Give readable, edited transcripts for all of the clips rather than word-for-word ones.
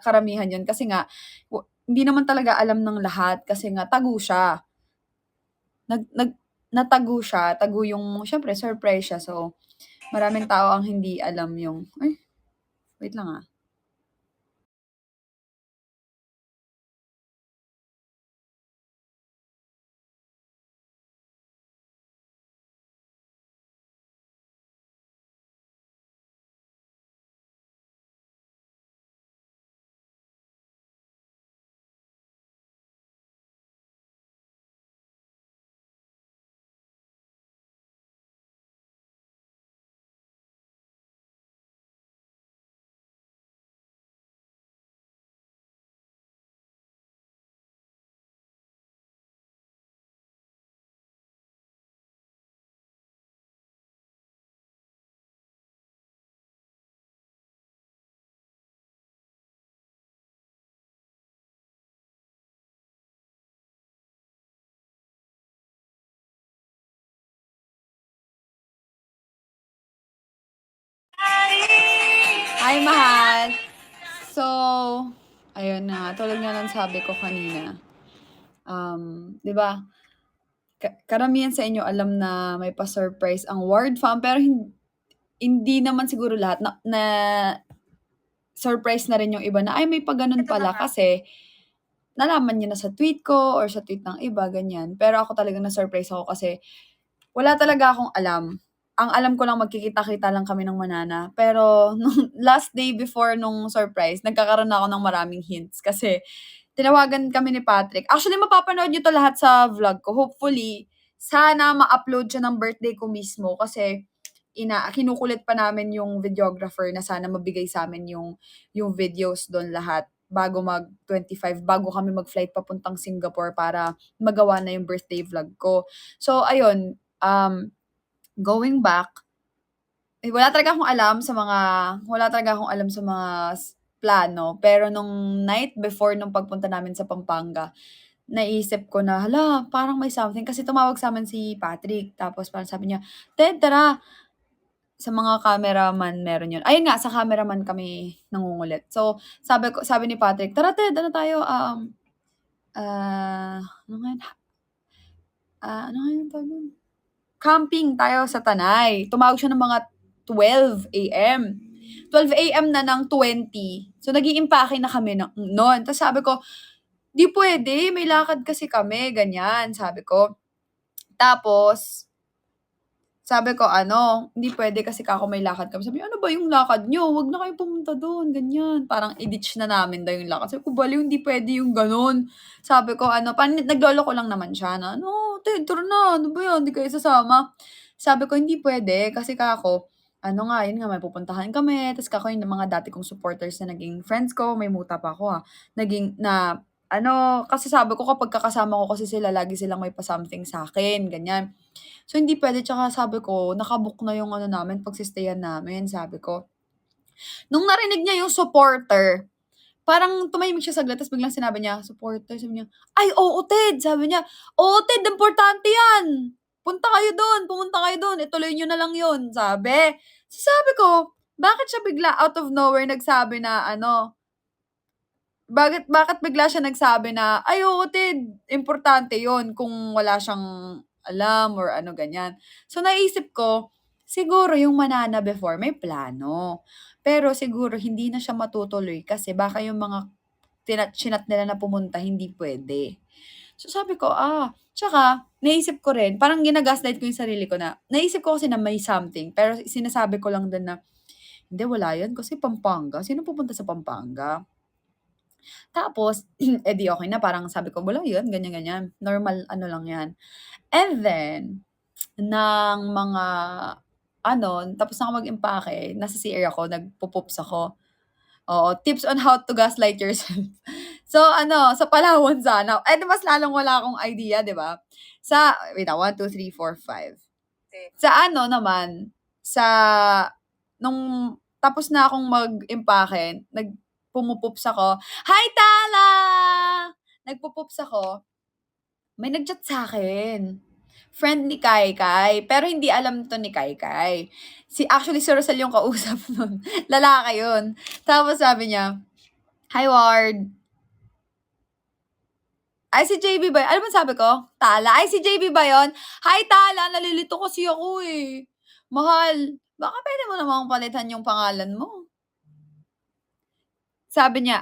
karamihan yun kasi nga hindi naman talaga alam ng lahat kasi nga tago siya. Natago siya, tago yung siyempre surprise siya. So, maraming tao ang hindi alam yung ay, wait lang, Hi, mahal! So, ayun na, tulad nga ng sabi ko kanina, 'di ba, karamihan sa inyo alam na may pa-surprise ang Ward Fam, pero hindi naman siguro lahat na surprise na rin yung iba na, ay may pa-ganun pala kasi nalaman niya na sa tweet ko or sa tweet ng iba, ganyan. Pero ako talagang na-surprise ako kasi wala talaga akong alam. Ang alam ko lang magkikita-kita lang kami ng Manana. Pero nung last day before nung surprise, nagkakaroon na ako ng maraming hints kasi tinawagan kami ni Patrick. Actually, mapapanood niyo 'to lahat sa vlog ko. Hopefully, sana ma-upload siya ng birthday ko mismo kasi kinukulit pa namin yung videographer na sana mabigay sa'min yung videos dun lahat bago mag-25, bago kami mag-flight papuntang Singapore para magawa na yung birthday vlog ko. So ayun, going back, wala talaga akong alam sa mga plano. Pero nung night before nung pagpunta namin sa Pampanga, naisip ko na, hala, parang may something. Kasi tumawag sa'min si Patrick, tapos parang sabi niya, "Ted, tara." Sa mga cameraman meron yun. Ayun nga, sa cameraman kami nangungulit. So, sabi ni Patrick, "Tara Ted, ano tayo, ano nga yun, ano nga yung tawag dun? Camping tayo sa Tanay." Tumawag siya ng mga 12 AM. 12 AM na ng 20. So, nag-iimpake na kami no'n. Tapos sabi ko, "'Di puwede, may lakad kasi kami." Ganyan, sabi ko. Tapos, sabi ko ano, "Hindi puwede kasi kako may lakad kami." Sabi niya, "Ano ba yung lakad niyo? Wag na kayong pumunta dun." Ganyan. Parang i-ditch na namin daw yung lakad. Sabi ko, "Baliw, hindi puwede yung gano'n." Sabi ko ano, nagloloko lang naman siya na, "Ano, Ted, tara na. Ano ba 'yan, 'di kayo sasama." Sabi ko, "Hindi puwede kasi kako ano nga, yun nga, may pupuntahan kami, ta's kako yung mga dati kong supporters na naging friends ko." May muta pa ako, naging na ano, kasi sabi ko kapag kasama ko kasi sila lagi silang may pa-something sa'kin, ganyan. So, hindi puwede, tsaka sabi ko, naka-book na yung ano namin, pagsi-stayan namin, sabi ko. Nung narinig niya yung supporter, parang tumahimik siya saglit tapos biglang sinabi niya, supporter, sabi niya, "Ay, oo, Ted." Sabi niya, "Oo, Ted, importante 'yan. Pumunta kayo do'n, ituloy niyo na lang 'yun." Sabi. So, sabi ko, bakit siya bigla out of nowhere nagsabi na ano, bakit bigla siya nagsabi na, "Ay, oo, Ted, importante 'yun," kung wala siyang alam or ano, ganyan. So, naisip ko, siguro yung Manana before may plano. Pero siguro hindi na siya matutuloy kasi baka yung mga chinat nila na pumunta hindi puwede. So, sabi ko, tsaka naisip ko rin, parang gina-gaslight ko yung sarili ko na naisip ko kasi na may something, pero sinasabi ko lang din na, "Hindi, wala 'yan kasi Pampanga, sino pupunta sa Pampanga?" Tapos, eh, di okey na, parang sabi ko, "Wala 'yun, ganyan-ganyan, normal ano lang 'yan." And then, ng mga ano, tapos na ako mag-impake, nasa CR ako, nagpo-poops ako. Oo, tips on how to gaslight yourself. So ano, sa Palawan sana, eh, di mas lalong wala akong idea, 'di ba? Wait, 1, 2, 3, 4, 5. Sa ano naman, sa nung tapos na akong mag-impake, pumupoops ako. Hi, Tala! Nagpo-poops ako, may nag-chat sa'kin. Friend ni Kaykay, pero hindi alam 'to ni Kaykay. Actually, si Rosal yung kausap nun, lalaki yun. Tapos sabi niya, Hi, Ward. Ay, si JB ba? Ano ba sabi ko? Tala. Ay, si JB ba yun? Hi, Tala. Nalilito kasi ako eh. Mahal, baka pwede mo namang palitan yung pangalan mo. Sabi niya,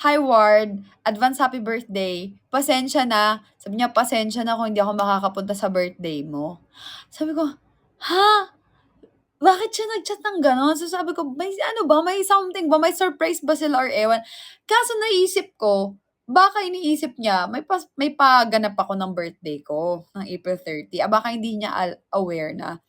Hi, Ward. Advance happy birthday. Pasensya na. Sabi niya, pasensya na kung hindi ako makakapunta sa birthday mo. Sabi ko, ha? Bakit siya nag-chat ng gano'n? So sabi ko, may ano ba? May something ba? May surprise ba sila or ewan? Kaso naisip ko, baka iniisip niya, may paganap ako ng birthday ko, ng April 30. Baka hindi niya aware na,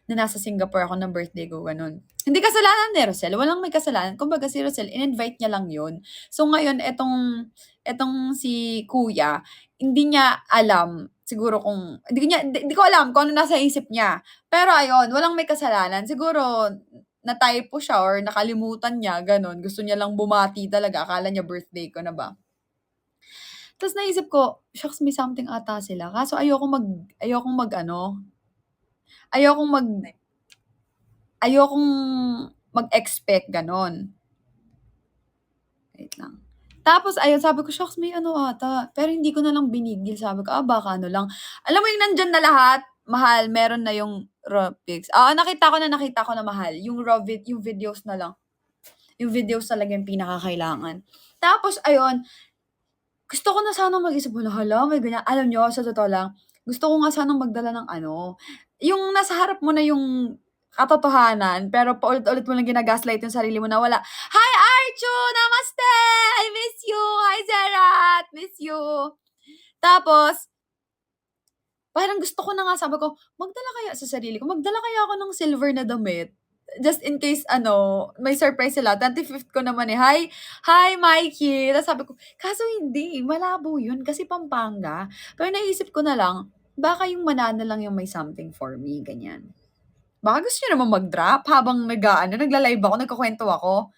na nasa Singapore ako ng birthday ko, ganun. Hindi kasalanan ni Rosel. Walang may kasalanan. Kumbaga si Rosel, in-invite niya lang yun. So ngayon, etong si kuya, hindi niya alam siguro kung, hindi ko alam kung ano nasa isip niya. Pero ayun, walang may kasalanan. Siguro, na-typo siya or nakalimutan niya, gano'n. Gusto niya lang bumati talaga. Akala niya birthday ko na ba. Tapos naisip ko, shucks, may something ata sila. Kaso ayokong mag-expect, gano'n. Wait lang. Tapos ayun, sabi ko, shucks, may ano ata. Pero hindi ko na lang binigil. Sabi ko, baka ano lang. Alam mo yung nandyan na lahat, mahal, meron na yung raw pics. Nakita ko na mahal. Yung yung videos na lang. Yung videos talaga yung pinakakailangan. Tapos ayun, gusto ko na sanang mag-isip, hala, may ganyan. Alam niyo, sa totoo lang, gusto ko nga sanang magdala ng yung nasa harap mo na yung katotohanan, pero paulit-ulit mo lang gina-gaslight yung sarili mo na wala. Hi, Archu! Namaste! I miss you! Hi, Zerat! Miss you! Tapos, parang gusto ko na nga, sabi ko, magdala kaya sa sarili ko, magdala kaya ako ng silver na damit. Just in case, may surprise sila. 25th ko naman eh. Hi, Mikey! Tapos sabi ko, kaso hindi, malabo yun kasi Pampanga. Pero naisip ko na lang, baka yung Manana lang yung may something for me, ganyan. Baka gusto nyo naman mag-drop habang nagla-live ako, nagkukwento ako.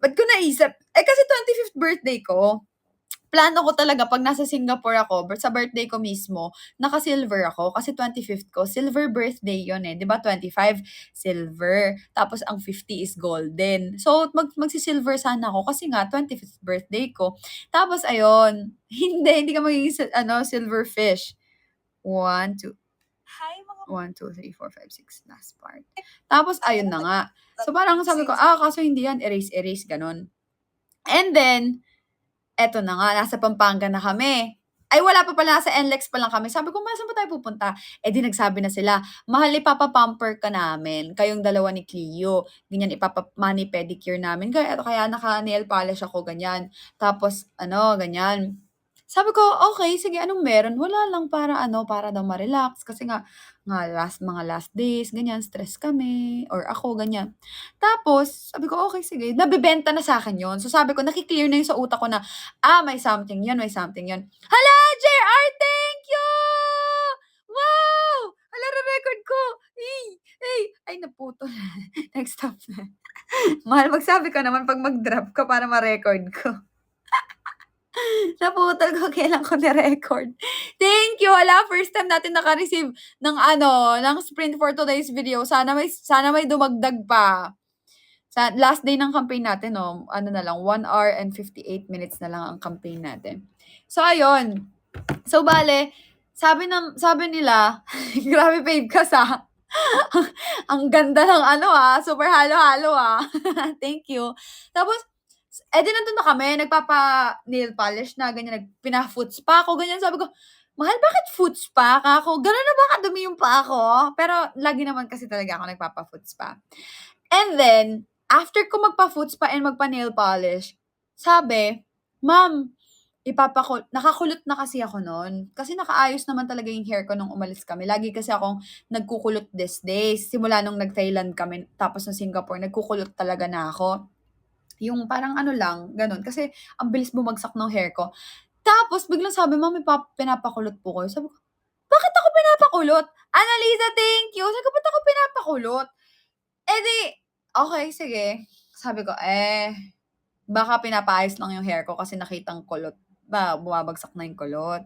Ba't ko naisip? Kasi 25th birthday ko. Plano ko talaga 'pag nasa Singapore ako, sa birthday ko mismo, naka-silver ako kasi 25th ko, silver birthday yun eh, 'di ba 25 silver, tapos ang 50 is golden. So magsi-silver sana ako kasi nga 25th birthday ko. Tapos ayun, hindi ka magiging silver fish. 1, 2, 1, 2, 3, 4, 5, 6, last part. Tapos ayun na nga. So parang sabi ko, kaso hindi yan, erase, gano'n. And then, eto na nga, nasa Pampanga na kami. Ay wala pa pala, nasa NLEX pa lang kami. Sabi ko, saan ba tayo pupunta? Di nagsabi na sila, mahal, ipapa-pamper ka namin. Kayong dalawa ni Cleo. Ganyan, mani pedicure namin. Kaya naka-nail polish ako, ganyan. Tapos, ganyan. Sabi ko, okay, sige, anong meron? Wala lang, para daw ma-relax. Kasi nga mga last days, ganyan, stress kami. Or ako, ganyan. Tapos, sabi ko, okay, sige. Nabibenta na sa akin yun. So, sabi ko, nakiklear na yung sa utak ko na, may something yun. Hala, JR, thank you! Wow! Hala, record ko. Ay, naputol. Next stop na. Mahal, magsabi ka naman pag mag-drop ka para ma-record ko. Naputol ko, kailan ko ni-record. Thank you! Hala, first time natin naka-receive ng sprint for today's video. Sana may dumagdag pa. Sa last day ng campaign natin, 1 hour and 58 minutes na lang ang campaign natin. So, ayun. So, bale, sabi nila, grabe babe ka sa, ang ganda ng super halo-halo Thank you. Tapos, nandun na kami, nagpapa-nail polish na, ganyan, pina-foot spa ako, ganyan. Sabi ko, mahal, bakit foot spa ka ako? Gano'n na ba kadumi yung paa ko? Pero, lagi naman kasi talaga ako nagpapa-foot spa. And then, after ko magpa-foot spa and magpa-nail polish, sabi, ma'am, nakakulot na kasi ako noon. Kasi nakaayos naman talaga yung hair ko nung umalis kami. Lagi kasi akong nagkukulot these days. Simula nung nag-Thailand kami, tapos ng Singapore, nagkukulot talaga na ako. Yung parang lang, ganun. Kasi ang bilis bumagsak ng hair ko. Tapos, biglang sabi, ma'am, pinapakulot po kayo. Sabi ko, bakit ako pinapakulot? Annalisa, thank you. Sabi ko, ba't ako pinapakulot? Okay, sige. Sabi ko, baka pinapaayos lang yung hair ko kasi nakitang kulot. Bumabagsak na yung kulot.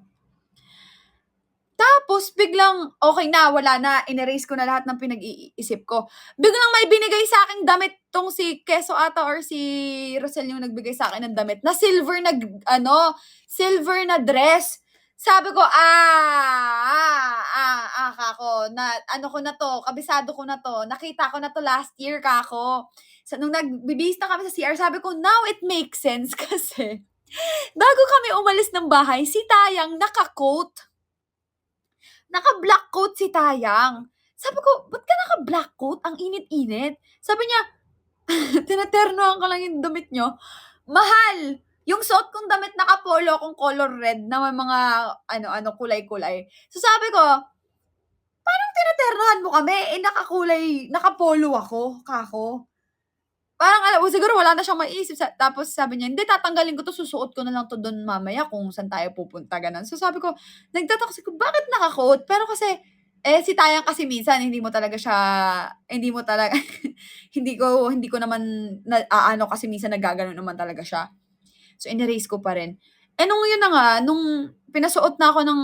Tapos biglang okey na, wala na, in-erase ko na lahat ng pinag-iisip ko. Biglang may binigay sa'king damit 'tong si Keso ata or si Rosel yung nagbigay sa'kin ng damit na silver na silver na dress. Sabi ko, kako na ano ko na 'to, kabisado ko na 'to, nakita ko na 'to last year kako. So nung nagbibihis na kami sa CR sabi ko, "Now it makes sense." Kasi bago kami umalis ng bahay si Tayang naka-coat. Naka-black coat si Tayang. Sabi ko, "Ba't ka naka-black coat? Ang init-init." Sabi niya, "Tinaternohan ko lang yung damit niyo." Mahal! Yung suot kong damit naka-polo akong color red na may mga ano-ano, kulay-kulay. So sabi ko, "Parang tinaternohan mo kami, eh naka-polo ako, kako." Parang siguro wala na siyang maiisip tapos sabi niya, "Hindi tatanggalin ko 'to, susuot ko na lang 'to dun mamaya kung saan tayo pupunta." Gano'n. So sabi ko, nagtataka sabi ko, "Bakit naka-coat?" Pero kasi, si Tayang kasi minsan hindi mo talaga hindi ko naman naaano kasi minsan naggaganon naman talaga siya. So in-erase ko pa rin. Nung yun na nga, nung pinasuot na ako ng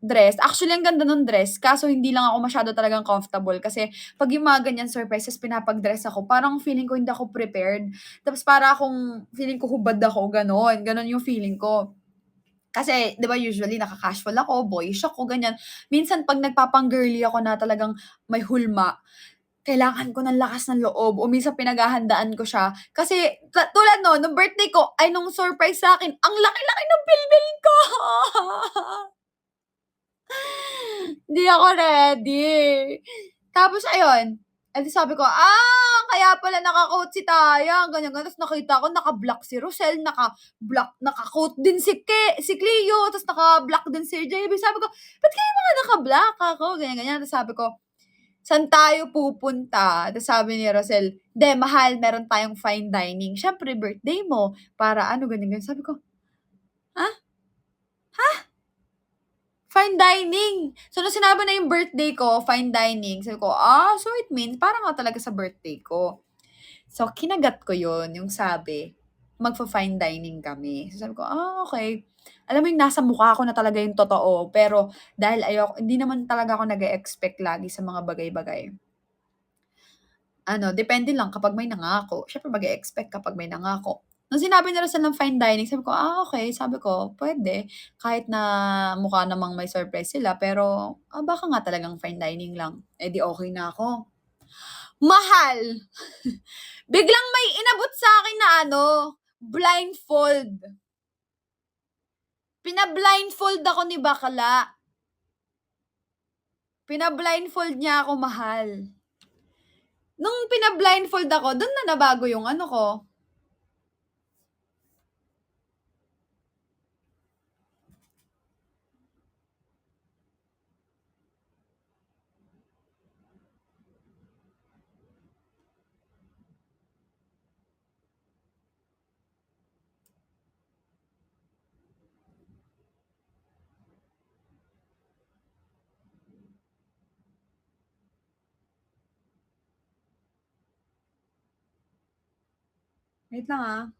dress, actually ang ganda nung dress kaso hindi lang ako masyado talagang comfortable kasi 'pag yung mga ganyan surprises pinapag-dress ako, parang feeling ko hindi ako prepared. Tapos para akong feeling ko hubad ako, gano'n. Gano'n yung feeling ko. Kasi 'di ba usually naka-casual ako, boyish ako, ganyan. Minsan 'pag nagpapang-girly ako na talagang may hulma, kailangan ko ng lakas ng loob o minsan pinaghahandaan ko siya. Kasi tulad no'n, nung birthday ko ay nung surprise sa'kin, ang laki-laki ng bilbil ko. Hindi ako ready. Tapos ayun, di sabi ko, kaya pala naka-coat si Tayang, ganyan-ganyan. Tapos nakita ko naka-black si Rosel, naka-coat din si Cleo, tapos naka-black din si JB. Sabi ko, "Ba't kayo mga naka-black?" Ako, ganyan-ganyan. Tapos sabi ko, "Saan tayo pupunta?" Tapos sabi ni Rosel, "Hindi, mahal, meron tayong fine dining. Siyempre birthday mo, para ano, ganyan-ganyan." Sabi ko, "Ha? Fine dining." So nung sinabi na yung birthday ko, fine dining, sabi ko, so it means para nga talaga sa birthday ko. So kinagat ko yun, yung sabi, magfa-fine dining kami. So sabi ko, okey. Alam mo yung nasa mukha ko na talaga yung totoo, pero dahil hindi naman talaga ako nag-e-expect lagi sa mga bagay-bagay. Depende lang kapag may nangako, siyempre mag-e-expect kapag may nangako. Nung sinabi nila sa ng fine dining sabi ko, okey. Sabi ko, puwede kahit na mukha namang may surprise sila pero, baka nga talagang fine dining lang, eh, di okey na ako. Mahal! Biglang may inabot sa'kin na blindfold. Pina-blindfold ako ni bakla. Pina-blindfold niya ako, mahal. Nung pina-blindfold ako, dun na nabago yung ano ko. Wait lang.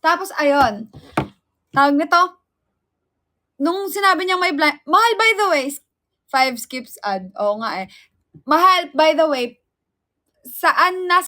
Tapos ayun, tawag nito, nung sinabi niyang mahal by the way, 5 skips ad, oo nga, eh. Mahal by the way, saan